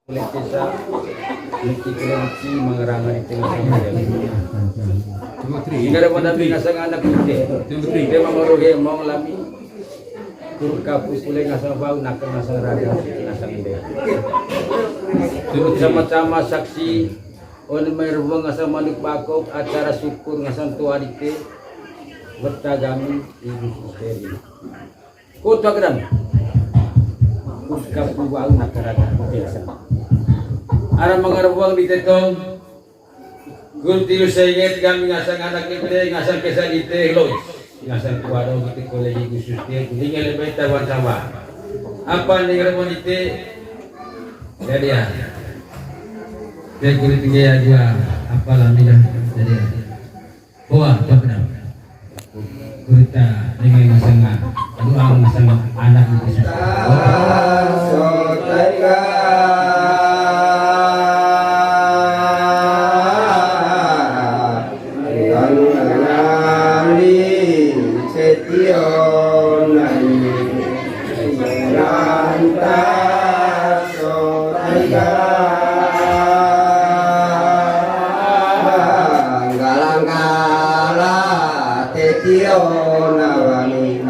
Kulit desa Niki kelenci mengerangan di tengah hingga ada pada binasang anak putih dia menguruhi mau lami kurka pukule ngasang bau nakal ngasang raga ngasang inde sama-sama saksi on merubah ngasang manuk bakok acara syukur ngasang tua dite bertagami ibu susteri kota kedam kurka bau nakal raga biasa ara mengarbuang di tetong gulti usayet kami ngasang anak libre ngasang kesan ite lois ngasang kuado gitu kolegi khusus dia kuning lebih tawan sama apa nih remon ite jadi ya dia kulit tinggi aja apa lamidah jadi ya wah benar kurita dengan ngasang doang ngasang anak khusus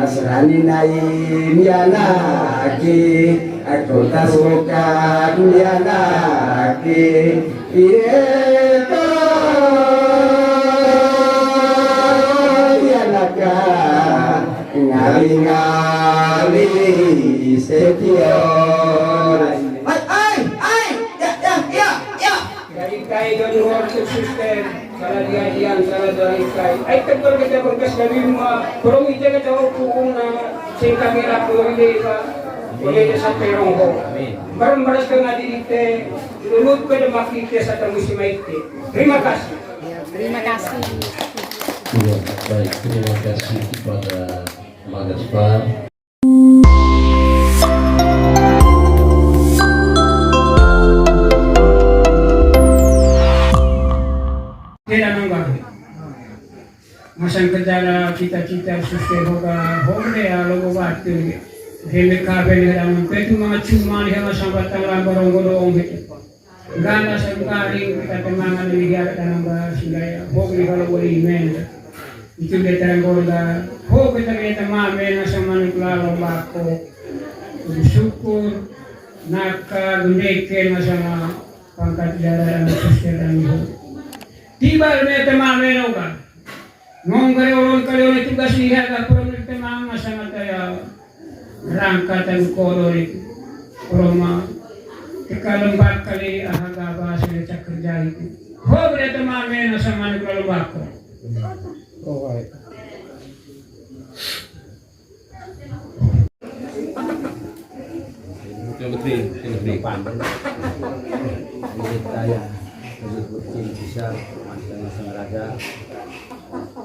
asrani naim yanaki aku tasuka yanaki ireto yanaka ngali-ngali setion Kai dari luar sistem salah diadian salah dari kai ai tegur kita berkas dari rumah perong ije kita hukum na sing kamera boleh boleh sampai ronggo barang baras tengah dirite lulut pada makite sa tamusi maite terima kasih Terima kasih. Ya, baik, terima kasih kepada Magaspar. Masang kerjaan cita-cita suster hoga hombre alo batu heme kabel dalam petu mga cuma ni hama sambatan lambarong godong gitu gana sangkali kita temangan ni dia dalam bahasa hoga kalau boleh men itu dia terang goda hoga kita mamen sama nuklaro bako syukur naka gundeke sama pangkat darah suster dan ibu tiba ni mamen hoga Ngongkari orang kali tugas lihat apa orang temang sangat kaya rangka dan koro itu orang kekalembak kali ahaga bahasa lecak kerja itu. Ho berita mamen sama ni kalembak ko. Yang penting pandai saya betul bisa masing-masing raga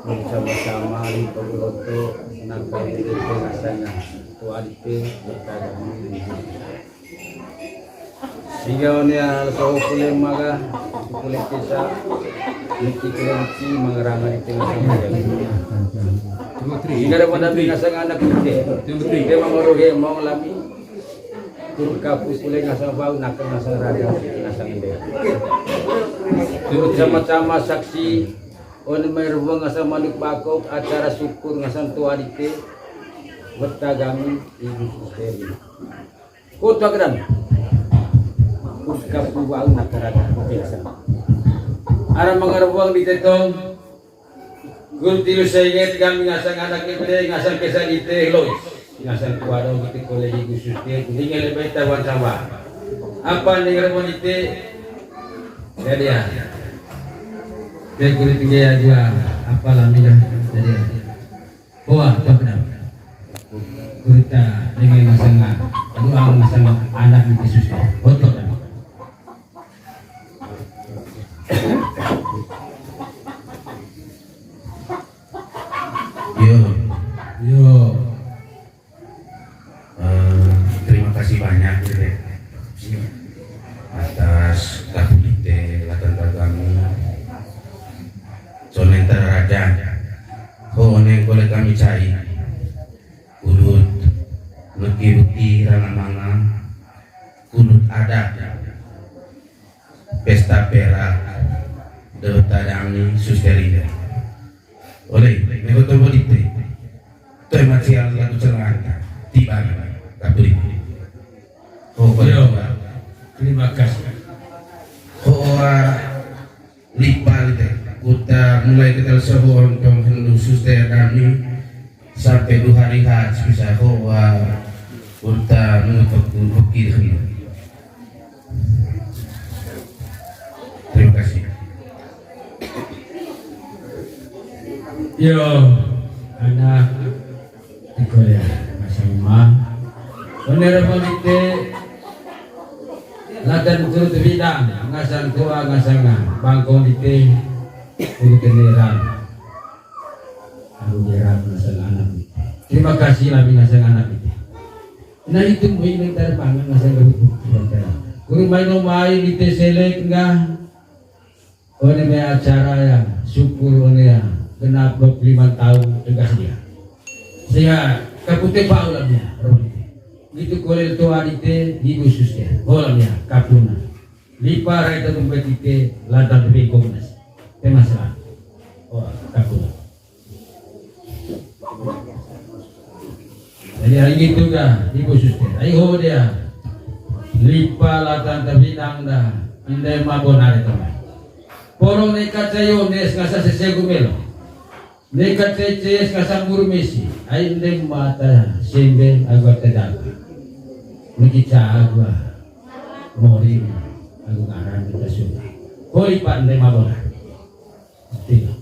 bersama-sama di Pogoloto nampai di pengasanya tua dite bertagami sehingga nya so kulit maga kulit desa Niki kelenci mengerangan di tengah hingga ada pada binasang anak putih dia menguruhi mau lami kurka pukule ngasang bau nakal ngasang raga ngasang inde sama-sama saksi on merubah ngasang manuk bakok acara syukur ngasang tua dite bertagami ibu susteri kota kedam kurka bau nakal raga biasa ara mengarbuang di tetong gulti usayet kami ngasang anak libre ngasang kesan ite lois ngasang kuado gitu kolegi khusus dia kuning lebih tawan sama apa nih remon ite jadi ya dia kulit tinggi aja apa lamidah jadi ya wah benar kurita dengan ngasang doang ngasang anak di khusus betul kan Yo, terima kasih banyak atas kabulite latan kami. Soalnya terada, kone boleh kami cari, urut, bukti rana manga, kunut ada, pesta perak Dewata Dami Susterida. Oleh Megoto Bodite Toy material lagu celana tiba kapuri. Oh Yo, terima kasih. Lipal kita mulai kita sebuah untuk Hindu suster kami sampai 2 hari haji bisa kita menutup bukit ini. Terima kasih. Yo, anak di Korea bersama Honorable Dite Ladan turut bidang ngasan tua ngasangan bangkong Dite untuk keneran aku gerak ngasang anak Dite. Terima kasih lagi ngasang anak Dite. Nah itu ini terbangun ngasang kebutuhan kurang main Dite selek enggak. Ini may acara yang syukur ya genap 25 tahun tegas dia. Saya kapute paulamnya gitu kolel tua Dite ibu suster holamnya kapuna lipa raita tumpetite ladang begomnas temasalah kapuna. Jadi hari itu ga ibu suster ayo dia lipa ladang tabidang dah andai mabonare teman porong nekat sayo nes ngasa sesegumelo nekat ceces ngasa murmesi ayo ndem mata sembe agak tedaga Megica agua mori aku ngaran kita sudah koi pandai mabona tidak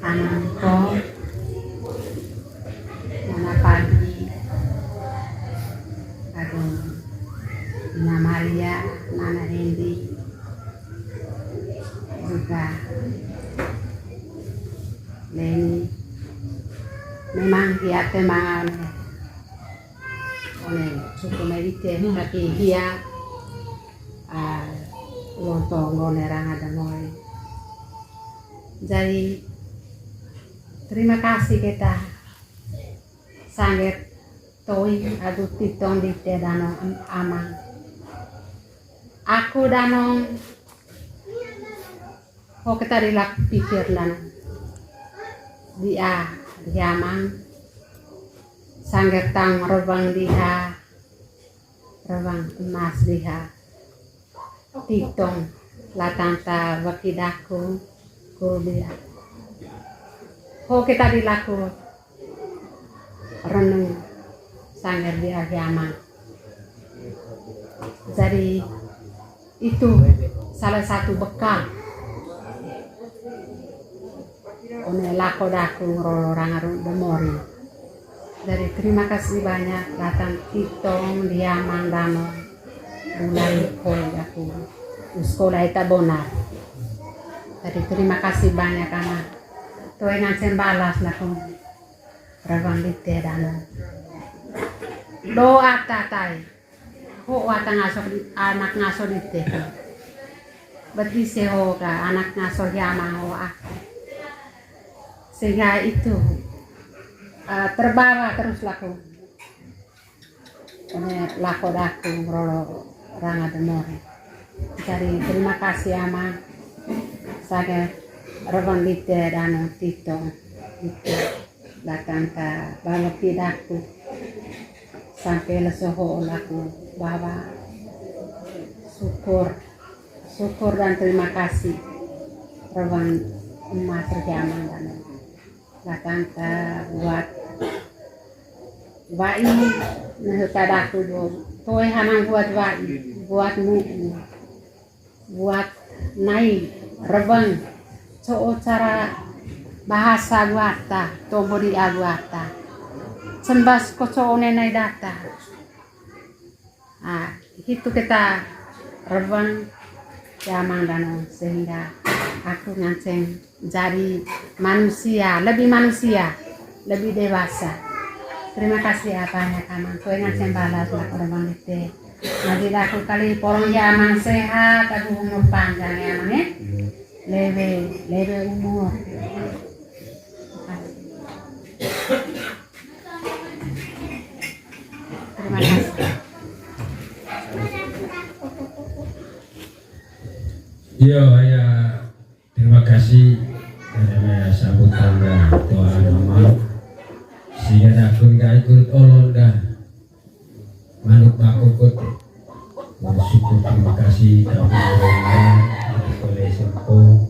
anakku mana pagi aku Nana Maria, Nana Hendy juga Leni memang dia temangan oleh suku Merite tapi dia lontong lonerang ada mulai jadi terima kasih kita sangat toi adu titong di tedano amang aku danong ho kita rilak pikir dan dia amang sangat tang rebang dia rebang emas dia titong latanta wakidaku ku dia ho kita dilaku renung sangat dia amang jadi itu salah satu bekal one lako daku orang demori. Dari terima kasih banyak datang titong dia mandano mulai koi aku sekolah itu benar. Dari terima kasih banyak anak tuh yang sembalas laku rawan Dite dano doa tatai ho watang anak ngaso Dite berarti seho ka anak ngaso yamang ho aku sehingga itu terbawa terus laku lako daku rolo ranga demor jadi terima kasih ama saya rebang Dite dan Tito itu datang ke banget tidakku sampai lesoho laku bahwa syukur dan terima kasih rebang emas terjaman dan datang ke buat wai tadaku do toy hanang buat wai buat buat naik rebang so cara bahasa guata tombori aguata sembas kocoone nai data itu kita rebang jamang dan sehingga aku nganceng jadi manusia lebih dewasa. Terima kasih banyak aman kau nganceng balas lah orang itu jadi aku kali porong jamang sehat aku umur panjang ya aman leve umur. Terima kasih. Yo ya, terima kasih karena sambutan doa mama. Sehingga aku nggak ikut olon dah manuk bakokot. Bersyukur terima kasih kepada orang oleh sempo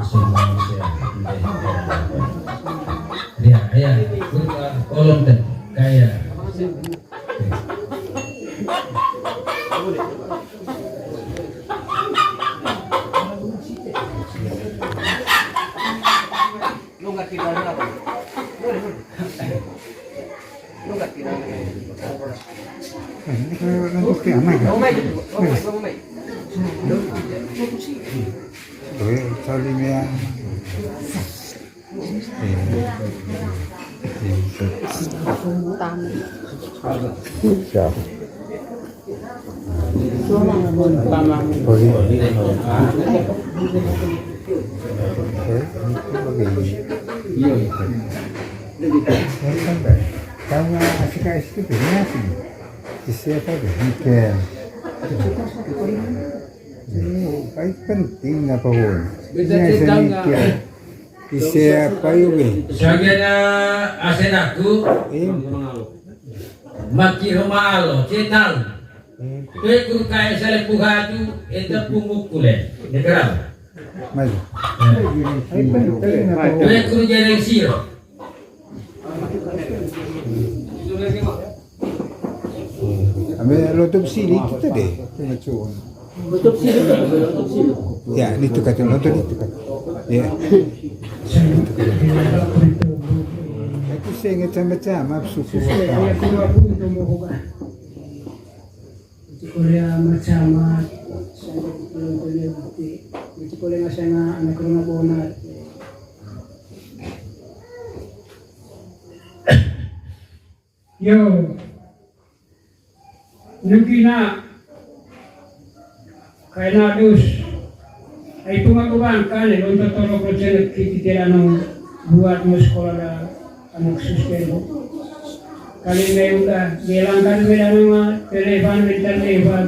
semua manusia. Ya, olon teh kaya. Kama asika itu biasa siapa demikian. Baik penting apa pun. Siapa juga. Sagana asen aku maki romalo cetal. Kue kaya sale puhatu eta pungukule. Negerang. Mas. Baik penting apa pun. Kue kuru jereng siro. Ame lotup sini kita deh. Macam. Ya, itu kata nonton itu kan. Ya. Aku saya ingat macam suku. Saya kedua pun itu mau Korea macam saya boleh itu boleh ngasih anak rumah bonat. Yo, nukina kaya dus ay pumagawan ka na yung totoo ko dyan nagkikitira ng buhat mo sekolah na anak sustento. Kali ngayon ka, bilang ka nila ng mga telefon, mental telefon.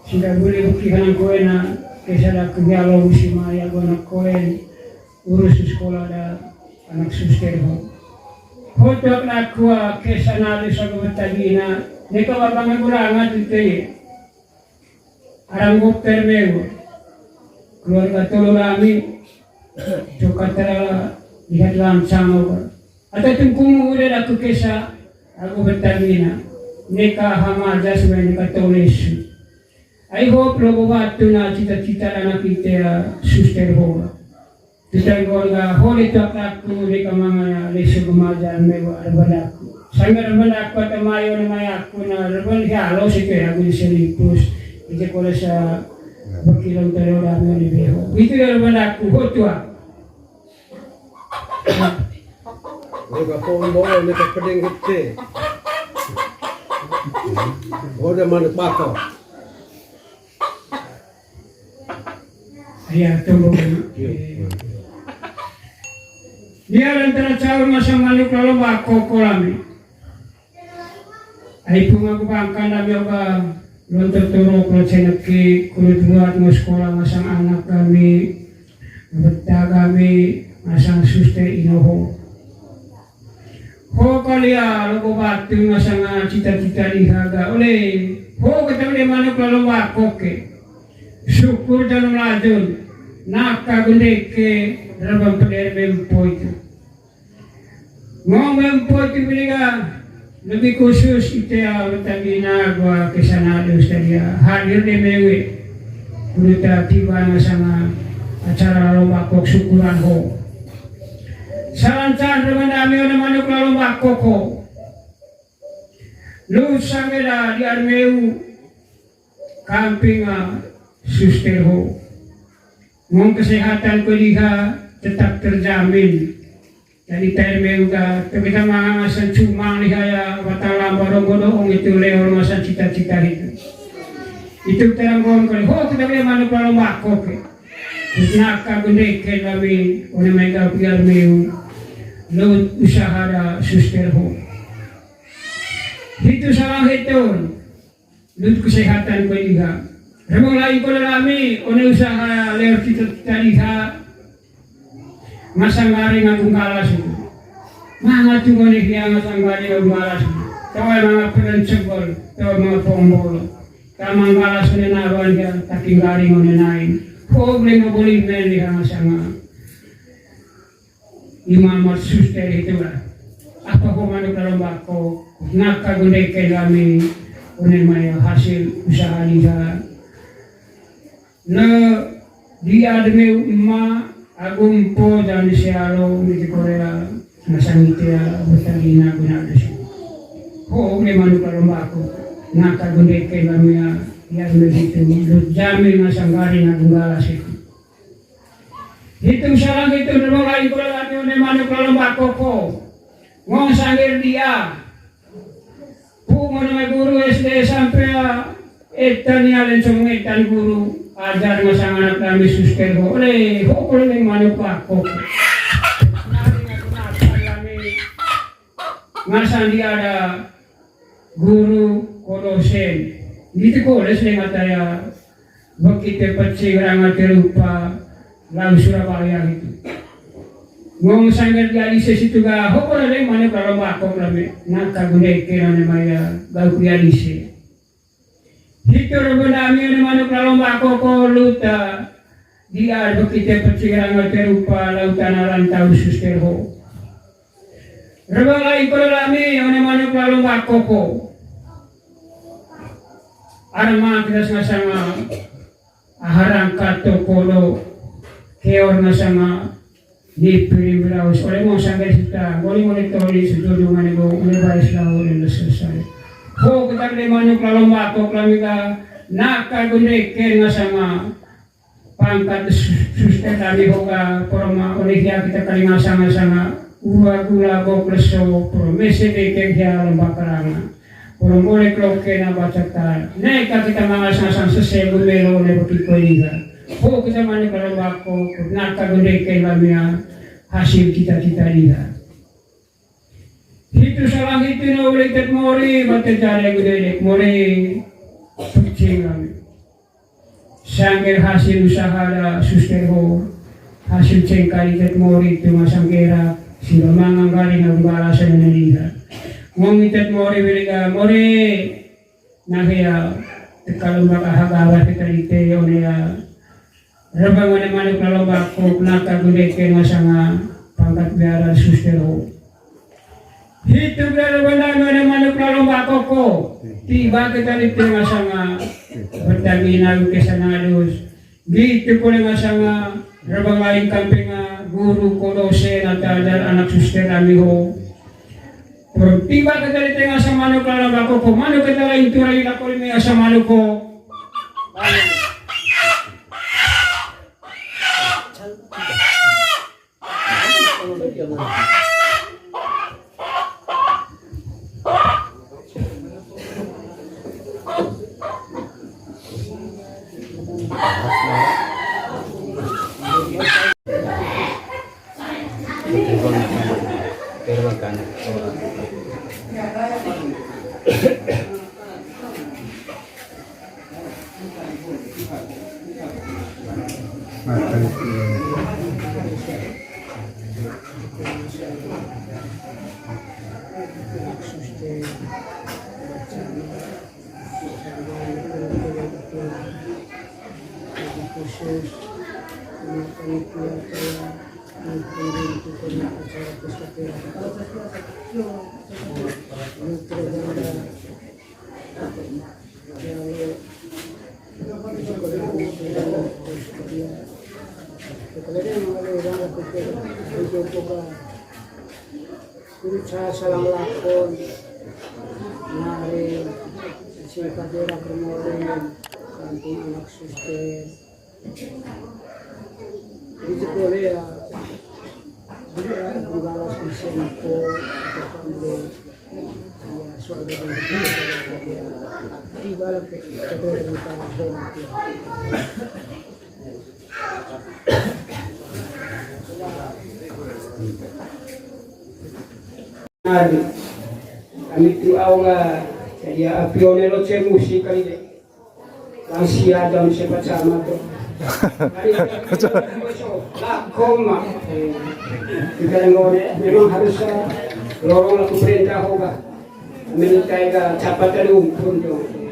Sila boleh bukihan ng koe na kaysa na kagalaw mo si Maya ko na koe urus sa sekolah na anak sustento. Hotok na kuha kaysa natin sa gumatagi na hindi ka mapangagulangan dito eh. Arang permeo keluarga tolo kami cokatara lihat dalam sama atau tungkung udah aku kesa aku bertanya neka hama jas mereka tulis I hope logo waktu na cita-cita anak kita suster hoa kita keluarga holi tak aku neka mama lesu kemajan mewa arbadaku sangat arbadaku atau mayo na mayaku na arbal halo sih kayak aku diselipus itu kalau saya berkilau dari orang yang lebih itu yang berlaku hotua. Mereka pondok mereka pedeng gede. Orang mana bakau? Ya tunggu. Dia antara caur masa malu kalau bakau kolami. Aipu aku bangkan nabi oga. Lontar turuk na senaki kulit buat mo sekolah masang anak kami, beta kami masang suster inoho. Ho kalia logo batu masang cita-cita dihaga oleh ho kita boleh mana kalau wakoke. Syukur dalam lajun nak kagunde ke rabam peder mempo itu. Ngomong mempo itu biliga lebih khusus itu ya betagina gua kesana terus tadi hadir di mewe kita tiba sama acara lomba kok syukuran ho saran-saran dengan kami ada manuk lomba koko lu samela di armeu camping suster ho ngomong kesehatan kuliah tetap terjamin. Jadi terme uga kita mangasan cuma lihaya watala borong-borong itu lewat masa cita-cita itu teranggon kali ho kita boleh manuk lomba kok Nakagundikin kami o na may kapiyar may load usaha na suster ho. Dito sa langit yun, load kesehatan ko liha. Ramang lain ko na kami o na usaha lewat kita liha. Masangari nga kung kalas ito. Mga tungonik niya masangari nga kung kalas ito. Tawag mga pinansagol, tawag mga pongolo. Tamang kalas ko na naroon ka, taking galing mo na nain. Huwag na mabuling na niya sa mga imamat suster ito ba. Apa ko manok na lambak ko, nakagunay kay kami, unay may hasil usaha niya. Na di admi ma agumpo dan sialo ni Korea nasangitya butalina gunado siya. Huwag na manok na lambak ko, nakagunay kay kami yan dito, jami nga sanggari na gunggala siya. Hitong siya lang ito, namalain ko lang natin yung manok na lambako ko. Ngong sangir dia. Pungo na may guru SD sampai etan niya rin sa mga etan guru. Ajar nga sa anak kami suster ko. Oleh, ko lang yung manok ako. Nari nga kunasal kami. Ngasan dia ada guru kodosen. Dito ko, alas na nga tayo, bakit patsigara nga tirupa lang Surabaya ito. Ngong sanggat gali sa situ ga, hoko na rin mana kalau bako kami, nakagunay kaya na may gaw gali sa. Dito rin namin naman kalau bako ko luta, dia bakit patsigara nga tirupa lautan na rantaw suster ho. Rabang lain ko namin, yung naman kalau bako ko. Arma kita sama aharang kato kolo keor na sama di primblaus oleh mo sanggal kita boleh mo tori sudulungan ego lebaris lao na selesai ho kita de manuk lalomba ko klamika nakagunde ken nga sama pangkat suster tadi ho ka porma oleh dia kita kalinga sama uwa gula go kleso promese de ken dia lomba karanga Kurang boleh kloke na bacakta. Nek kita mga sasang sasebo melo na bakikoiga. Ho kita man kalau bako nakagunde kay lamia hasil kita lihat. Itu salah itu na ulit at mori batejare gudek mori sucing kami. Sangger hasil usaha da suster ho hasil cengkali at mori itu masanggera sila mga galing ang balasan na lihat. Mengitat mori wiliga mori nahya kalau makahagawa kita ite onia rabang mana manuk lalomba ko nakagunde ke masanga pangkat biara sustero hitu biara mana manuk lalomba ko tiba kita ite masanga bertagina ke sanadus gitu pole masanga rabang lain kampinga guru kodose natadar anak suster amiho tiba kita di tengah sama manuk lalang bako ko manuk kita lain turai na ko rin sa manuk ko salang lakon nari singkat dera kemudian kampung anak suster itu boleh ya dia berbalas di sempo atau ya suara dari dia ibarat kita dari tanah kami tu awal jadi pionero ce musik kali deh langsung ada siapa sama tu koma kita memang harus lorong laku perintah hoga menukai ke capatan pun tu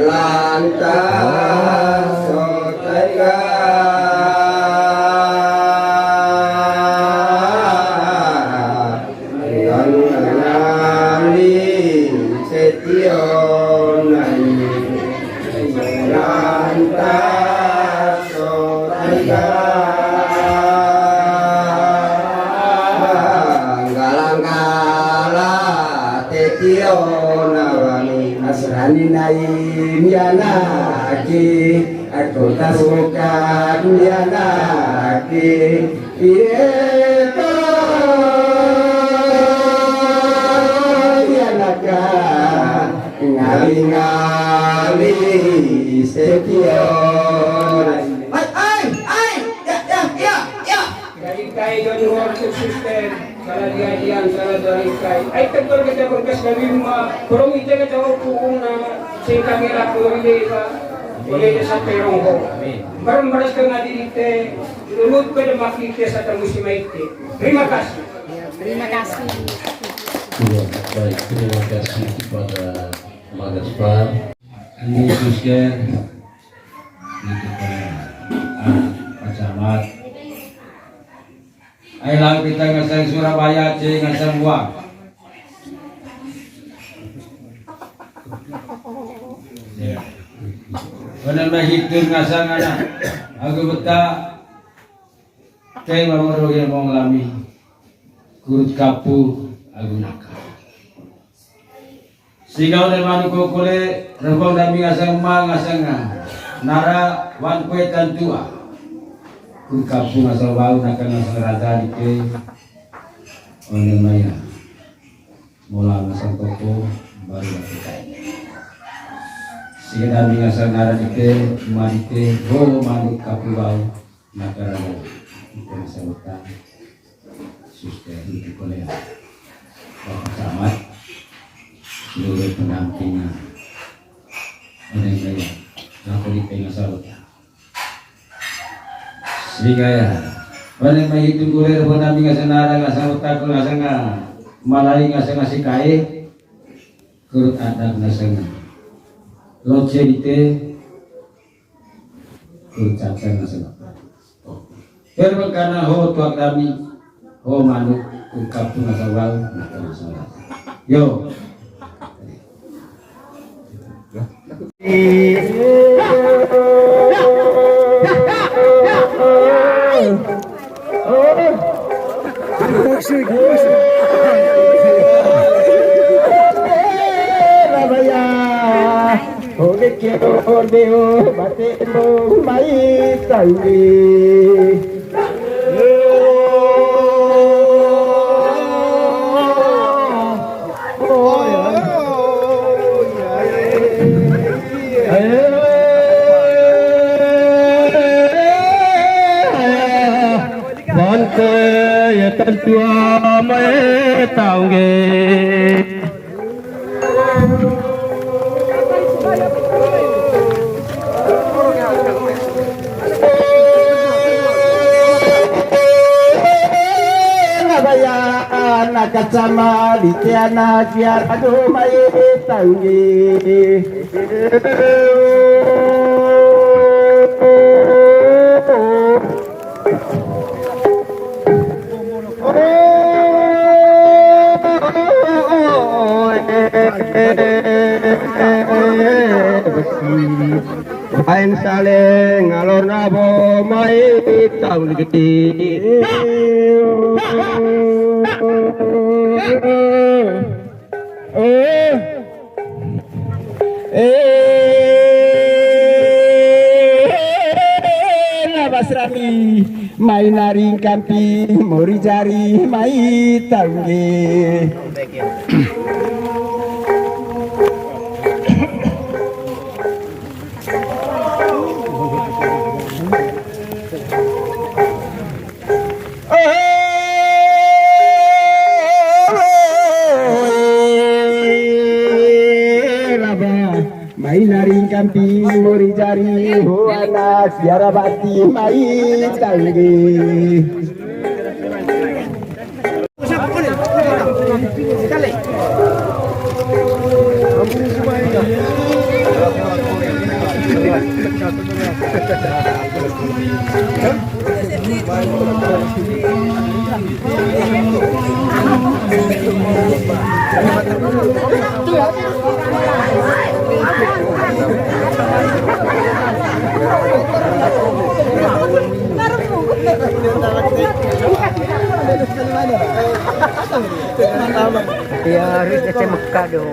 Lanta mianaki aku tak suka mianaki itu mianaka ngali-ngali sekian Kai dari luar suster, salah diajian, salah dari kai. Ay tegur kita berkas kami rumah, kurang itu kita hukum na singkang ila puri ka, boleh sa perong ho. Barang baras ka nga dirite, lulud ko na makita sa tamusi maite. Terima kasih. Terima kasih. Baik, terima kasih kepada Magaspar, ini suster, ini kepada Pak Camat. Ailang kita ngasang Surabaya, ngasang Wak. Benar begitu ngasang anak. Aku betah. Kayak mamuru yang mau ngelami. Kurut kapu, aku nakal. Sehingga udah manuku kule, rebong dami ngasang ma ngasang nara wan kue tantua. Kun kampung asal bau nak ngasang raja di ke orang maya mula ngasang toko baru kita sehingga kami ngasang nara di ke mari ke go manuk kampung bau nak raja kita ngasang utang suster itu boleh Bapak Camat seluruh pendampingnya orang maya yang politik ngasang utang sehingga ya, pada menghitung kuliah pun kami ngasih nara ngasih utak ngasih malai ngasih kai, kurut adat ngasih loce itu, kurut cacar ngasih. Kerana karena ho tuak kami, ho manuk kurkap tu ngasih wal ngasih. Yo. Tua mai taunge nakasama di tiana biar aduh mai taunge Ain saling ngalor nabo mai tahun gede labas rami mai naring kampi mori jari mai tahun mai naring kampi muri jari ho anak siara bati mai tangge Ya harus kece Mekah dong.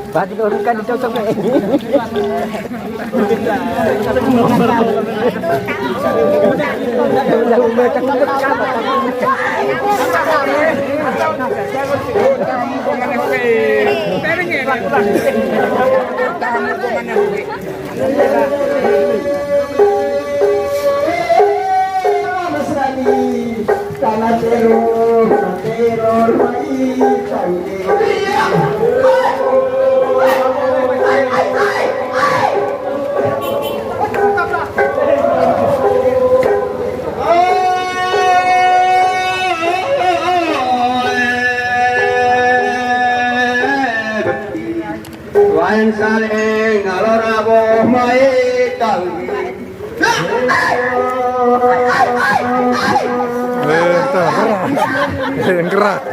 Pati ko rin ka dito sa mga. Wan saling ngalorabo mai kalbi. Yang gerak.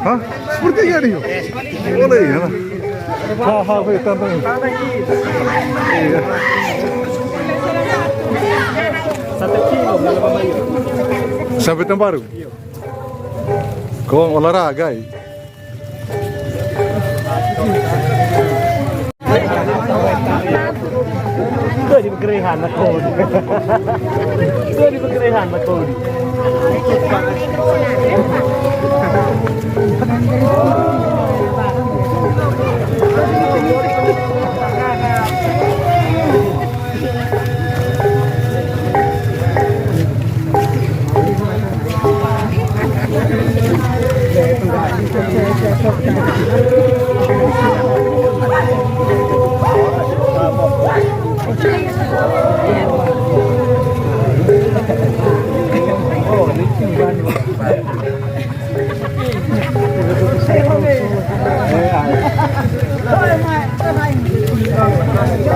Hah? Sepertinya nih. Boleh ya. Haha, betul. Iya. 1 kilo berapa banyak? Sampai Tembaru. Kau olahraga ya? Itu di Begerihan aku. Itu di Begerihan aku.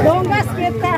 Donggas kita.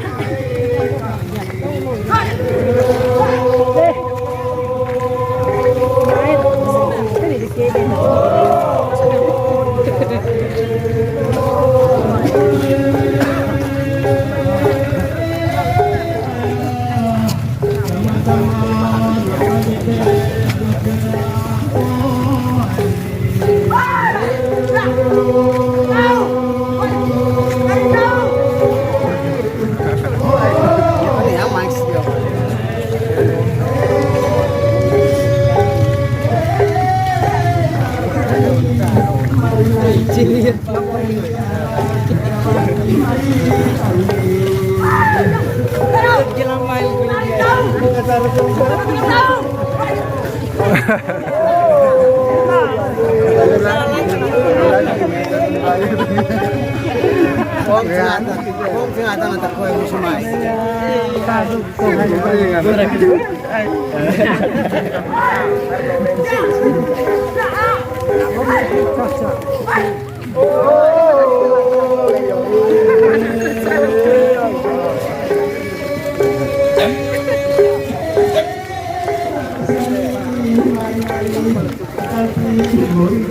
tanah terkoy musimai.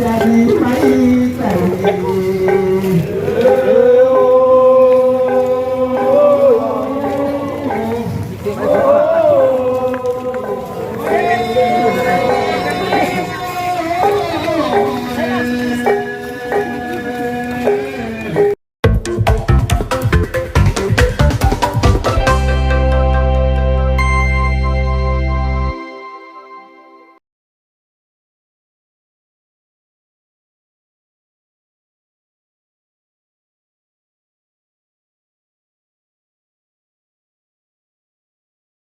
Jadi mai